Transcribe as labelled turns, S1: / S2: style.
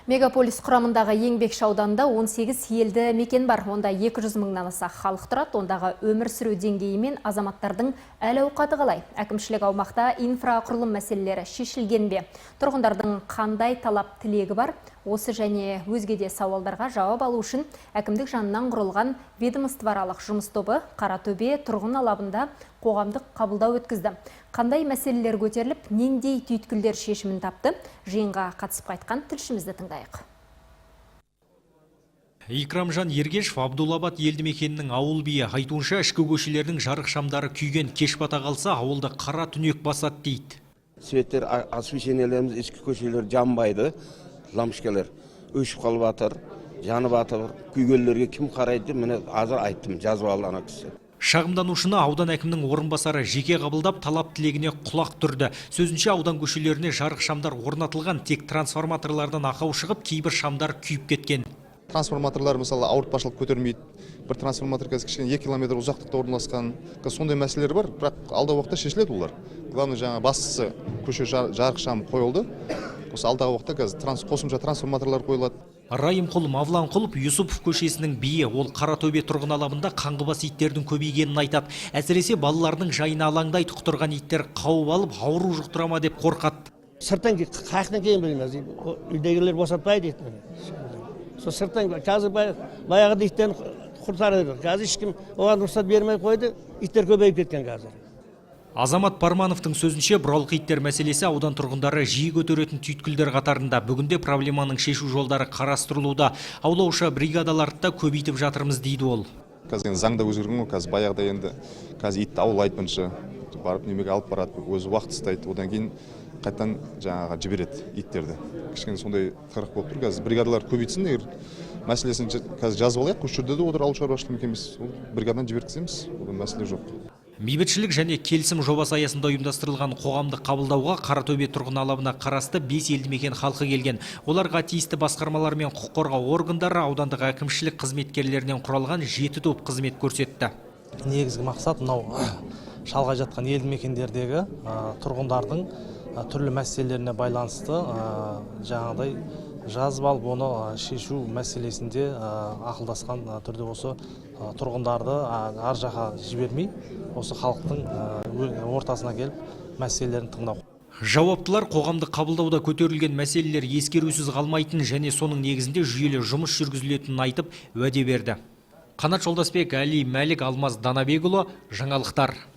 S1: Мегаполис құрамындағы Еңбекші ауданында 18 елді мекен бар. Онда 200 мыңнан аса халық тұрады. Ондағы өмір сүру деңгейі мен азаматтардың әл-ауқаты қалай? Әкімшілік аумақта инфрақұрылым мәселелері шешілген бе? Тұрғындардың қандай талап тілегі бар? Осы және өзге де сауалдарға жауап алу үшін әкімдік жанынан құрылған ведомствоаралық жұмыс тобы Қаратөбе тұрғын алабында қоғамдық қабылдау өткізді. Қандай мәселелер көтеріліп, нендей түйткілдер шешімін тапты? Жиынға қатысып қайтқан тілшімізді тыңдайық.
S2: Икрамжан Ергешев Абдулабад елді мекенінің ауыл биі. Айтуынша, ішкі көшелердің жарық шамдары күйген, кеш бата қалса, ауылда қара түнек басады дейді.
S3: Светтер, освещениелеріміз ішкі көшелер жанбайды, лампочкалар өшіп қалып жатыр, жанып жатыр. Күйгенлерге кім қарайды? Міне азыр айттым, жазып алды ана кісі.
S2: Шағымданушыны аудан әкімнің орынбасары жеке қабылдап, талап тілегіне құлақ түрді. Сөзінше, аудан көшелеріне жарық шамдар орнатылған, тек трансформаторлардан ақау шығып, кейбір шамдар күйіп кеткен.
S4: Трансформаторлар мысалы ауыртпашылық көтермейді. Бір трансформатор кішкене 2 километр ұзақтықта орналасқан. Сондай мәселелер бар, бірақ алдағы уақытта шешіледі олар. Главное, жаңа бастысы көше жарық шамы қойылды. Осы алдағы уақытта қазір қосымша трансформаторлар қойылады.
S2: Райымқұл Мавланқұлов Юсупов көшесінің биі. Ол Қаратөбе тұрғын алабында қаңғыбас иттердің көбейгенін айтады. Әсіресе балалардың жайына алаңдайды, құтырған иттер қауып алып, ауру жұқтырама деп қорқады.
S5: Сырттан қаяқтан кейін білмez. Үйдегілер босатпайды итті. Сол сырттан қазір баяғы иттен құртарды. Қазір ешкім оған рұқсат бермей қойды. Иттер көбейіп кеткен қазір.
S2: Азамат Пармановтың сөзінше, бұралқы иттер мәселесі аудан тұрғындары жиі көтеретін түйткілдер қатарында. Бүгінде проблеманың шешу жолдары қарастырылуда. Аулаушы бригадаларды да көбейтіп жатырмыз дейді ол.
S4: Қазір заңда өзгерген ғой, қазір баяғыда енді қазір итті аулайды бірінші, барып немеге алып барады, өзі уақыт ұстайды, одан кейін қайтадан жаңаға жібереді иттерді. Кішкене сондай қырық болып тұр. Қазір бригадалар көбейтсін, егер мәселесін қазір жазып алайық, осы жерде де отыр ауыл шаруашылық мекемесі. Бригададан жіберткіземіз, одан мәселе жоқ.
S2: Бейбітшілік және келісім жобасы аясында ұйымдастырылған қоғамдық қабылдауға Қаратөбе тұрғын алабына қарасты 5 елді мекен халқы келген. Оларға тиісті басқармалар мен құқық қорғау органдары, аудандық әкімшілік қызметкерлерінен құралған 7 топ қызмет көрсетті.
S6: Негізгі мақсат мынау шалғай жатқан елді мекендердегі тұрғындардың түрлі мәселелеріне байланысты жаңағыдай жазып алып, оны шешу мәселесінде ақылдасқан түрде осы тұрғындарды ар жаққа жібермей, осы халықтың ортасына келіп мәселелерін тыңдау.
S2: Жауаптылар қоғамдық қабылдауда көтерілген мәселелер ескерусіз қалмайтын және соның негізінде жүйелі жұмыс жүргізілетінін айтып, уәде берді. Қанат Жолдасбек, Али Мәлік, Алмаз Данабекұлы, жаңалықтар.